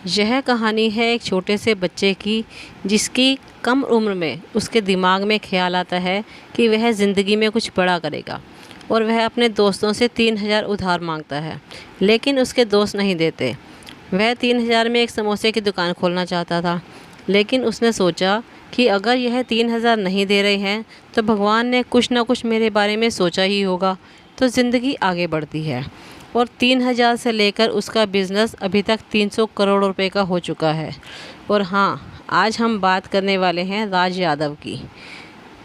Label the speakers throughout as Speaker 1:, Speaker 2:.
Speaker 1: यह कहानी है एक छोटे से बच्चे की, जिसकी कम उम्र में उसके दिमाग में ख़्याल आता है कि वह ज़िंदगी में कुछ बड़ा करेगा। और वह अपने दोस्तों से 3,000 उधार मांगता है, लेकिन उसके दोस्त नहीं देते। वह 3,000 में एक समोसे की दुकान खोलना चाहता था, लेकिन उसने सोचा कि अगर यह 3,000 नहीं दे रहे हैं तो भगवान ने कुछ ना कुछ मेरे बारे में सोचा ही होगा। तो ज़िंदगी आगे बढ़ती है, और 3,000 से लेकर उसका बिज़नेस अभी तक 300 करोड़ रुपए का हो चुका है। और हाँ, आज हम बात करने वाले हैं राज यादव की।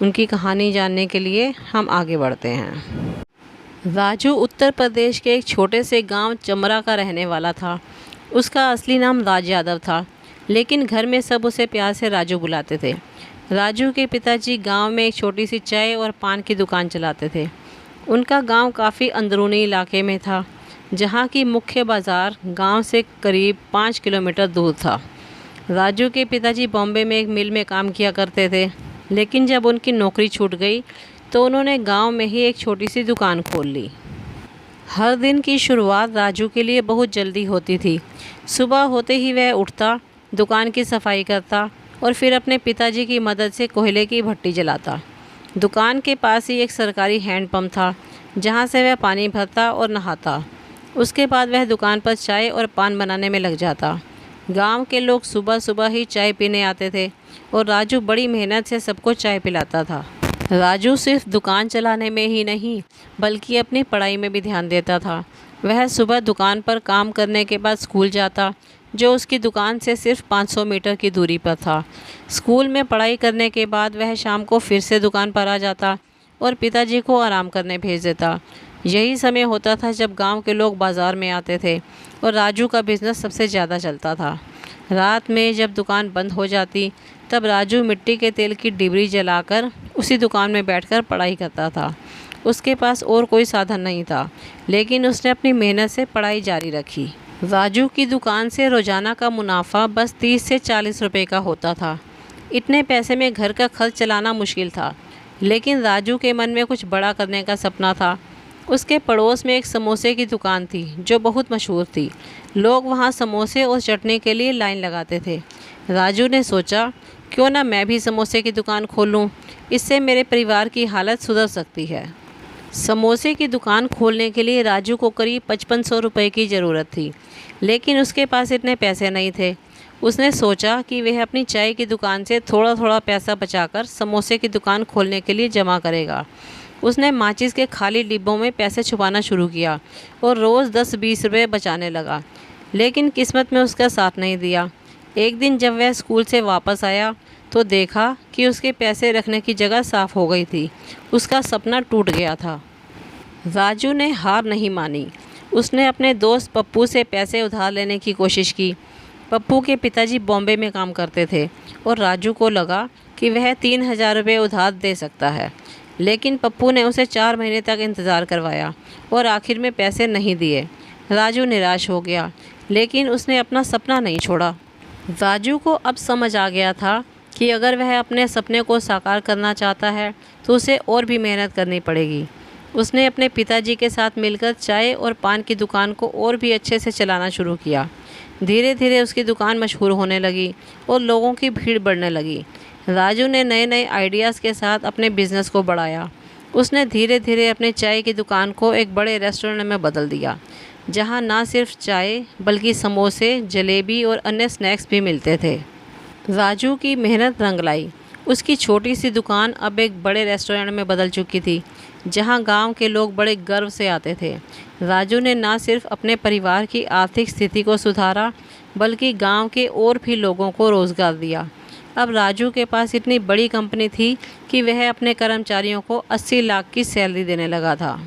Speaker 1: उनकी कहानी जानने के लिए हम आगे बढ़ते हैं। राजू उत्तर प्रदेश के एक छोटे से गांव चमरा का रहने वाला था। उसका असली नाम राज यादव था, लेकिन घर में सब उसे प्यार से राजू बुलाते थे। राजू के पिताजी गांव में एक छोटी सी चाय और पान की दुकान चलाते थे। उनका गांव काफ़ी अंदरूनी इलाके में था, जहां की मुख्य बाज़ार गांव से करीब 5 किलोमीटर दूर था। राजू के पिताजी बॉम्बे में एक मिल में काम किया करते थे, लेकिन जब उनकी नौकरी छूट गई तो उन्होंने गांव में ही एक छोटी सी दुकान खोल ली। हर दिन की शुरुआत राजू के लिए बहुत जल्दी होती थी। सुबह होते ही वह उठता, दुकान की सफाई करता और फिर अपने पिताजी की मदद से कोयले की भट्टी जलाता। दुकान के पास ही एक सरकारी हैंडपंप था, जहां से वह पानी भरता और नहाता। उसके बाद वह दुकान पर चाय और पान बनाने में लग जाता। गांव के लोग सुबह सुबह ही चाय पीने आते थे, और राजू बड़ी मेहनत से सबको चाय पिलाता था। राजू सिर्फ दुकान चलाने में ही नहीं, बल्कि अपनी पढ़ाई में भी ध्यान देता था। वह सुबह दुकान पर काम करने के बाद स्कूल जाता, जो उसकी दुकान से सिर्फ 500 मीटर की दूरी पर था। स्कूल में पढ़ाई करने के बाद वह शाम को फिर से दुकान पर आ जाता और पिताजी को आराम करने भेज देता। यही समय होता था जब गांव के लोग बाज़ार में आते थे, और राजू का बिज़नेस सबसे ज़्यादा चलता था। रात में जब दुकान बंद हो जाती, तब राजू मिट्टी के तेल की डिबरी जलाकर उसी दुकान में बैठकर पढ़ाई करता था। उसके पास और कोई साधन नहीं था, लेकिन उसने अपनी मेहनत से पढ़ाई जारी रखी। राजू की दुकान से रोज़ाना का मुनाफा बस 30 से 40 रुपए का होता था। इतने पैसे में घर का खर्च चलाना मुश्किल था, लेकिन राजू के मन में कुछ बड़ा करने का सपना था। उसके पड़ोस में एक समोसे की दुकान थी, जो बहुत मशहूर थी। लोग वहाँ समोसे और चटनी के लिए लाइन लगाते थे। राजू ने सोचा, क्यों ना मैं भी समोसे की दुकान खोलूँ, इससे मेरे परिवार की हालत सुधर सकती है। समोसे की दुकान खोलने के लिए राजू को करीब 5500 रुपये की ज़रूरत थी, लेकिन उसके पास इतने पैसे नहीं थे। उसने सोचा कि वह अपनी चाय की दुकान से थोड़ा थोड़ा पैसा बचाकर समोसे की दुकान खोलने के लिए जमा करेगा। उसने माचिस के खाली डिब्बों में पैसे छुपाना शुरू किया और रोज़ 10-20 रुपये बचाने लगा, लेकिन किस्मत में उसका साथ नहीं दिया। एक दिन जब वह स्कूल से वापस आया तो देखा कि उसके पैसे रखने की जगह साफ़ हो गई थी। उसका सपना टूट गया था। राजू ने हार नहीं मानी। उसने अपने दोस्त पप्पू से पैसे उधार लेने की कोशिश की। पप्पू के पिताजी बॉम्बे में काम करते थे, और राजू को लगा कि वह 3,000 रुपये उधार दे सकता है। लेकिन पप्पू ने उसे 4 महीने तक इंतज़ार करवाया और आखिर में पैसे नहीं दिए। राजू निराश हो गया, लेकिन उसने अपना सपना नहीं छोड़ा। राजू को अब समझ आ गया था कि अगर वह अपने सपने को साकार करना चाहता है तो उसे और भी मेहनत करनी पड़ेगी। उसने अपने पिताजी के साथ मिलकर चाय और पान की दुकान को और भी अच्छे से चलाना शुरू किया। धीरे धीरे उसकी दुकान मशहूर होने लगी और लोगों की भीड़ बढ़ने लगी। राजू ने नए नए आइडियाज़ के साथ अपने बिज़नेस को बढ़ाया। उसने धीरे धीरे अपने चाय की दुकान को एक बड़े रेस्टोरेंट में बदल दिया, जहां ना सिर्फ चाय बल्कि समोसे, जलेबी और अन्य स्नैक्स भी मिलते थे। राजू की मेहनत रंग लाई। उसकी छोटी सी दुकान अब एक बड़े रेस्टोरेंट में बदल चुकी थी, जहां गांव के लोग बड़े गर्व से आते थे। राजू ने न सिर्फ अपने परिवार की आर्थिक स्थिति को सुधारा, बल्कि गांव के और भी लोगों को रोज़गार दिया। अब राजू के पास इतनी बड़ी कंपनी थी कि वह अपने कर्मचारियों को 80 लाख की सैलरी देने लगा था।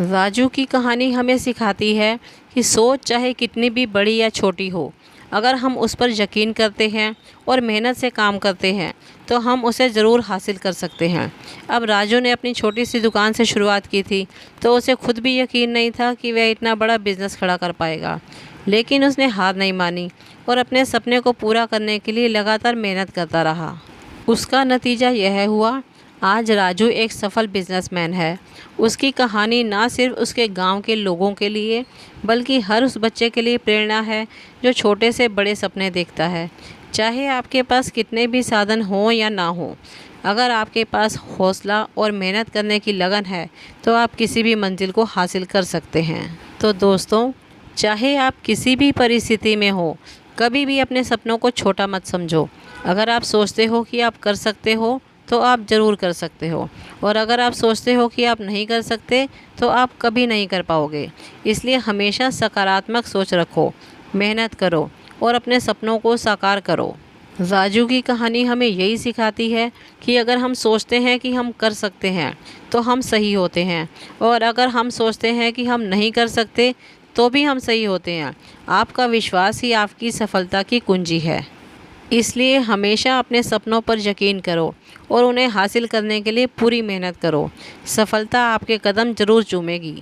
Speaker 1: राजू की कहानी हमें सिखाती है कि सोच चाहे कितनी भी बड़ी या छोटी हो, अगर हम उस पर यकीन करते हैं और मेहनत से काम करते हैं तो हम उसे ज़रूर हासिल कर सकते हैं। अब राजू ने अपनी छोटी सी दुकान से शुरुआत की थी, तो उसे खुद भी यकीन नहीं था कि वह इतना बड़ा बिज़नेस खड़ा कर पाएगा, लेकिन उसने हार नहीं मानी और अपने सपने को पूरा करने के लिए लगातार मेहनत करता रहा। उसका नतीजा यह हुआ, आज राजू एक सफल बिजनेसमैन है। उसकी कहानी ना सिर्फ उसके गांव के लोगों के लिए बल्कि हर उस बच्चे के लिए प्रेरणा है जो छोटे से बड़े सपने देखता है। चाहे आपके पास कितने भी साधन हों या ना हो, अगर आपके पास हौसला और मेहनत करने की लगन है तो आप किसी भी मंजिल को हासिल कर सकते हैं। तो दोस्तों, चाहे आप किसी भी परिस्थिति में हो, कभी भी अपने सपनों को छोटा मत समझो। अगर आप सोचते हो कि आप कर सकते हो तो आप ज़रूर कर सकते हो, और अगर आप सोचते हो कि आप नहीं कर सकते तो आप कभी नहीं कर पाओगे। इसलिए हमेशा सकारात्मक सोच रखो, मेहनत करो और अपने सपनों को साकार करो। राजू की कहानी हमें यही सिखाती है कि अगर हम सोचते हैं कि हम कर सकते हैं तो हम सही होते हैं, और अगर हम सोचते हैं कि हम नहीं कर सकते तो भी हम सही होते हैं। आपका विश्वास ही आपकी सफलता की कुंजी है। इसलिए हमेशा अपने सपनों पर यकीन करो और उन्हें हासिल करने के लिए पूरी मेहनत करो। सफलता आपके कदम ज़रूर चूमेगी।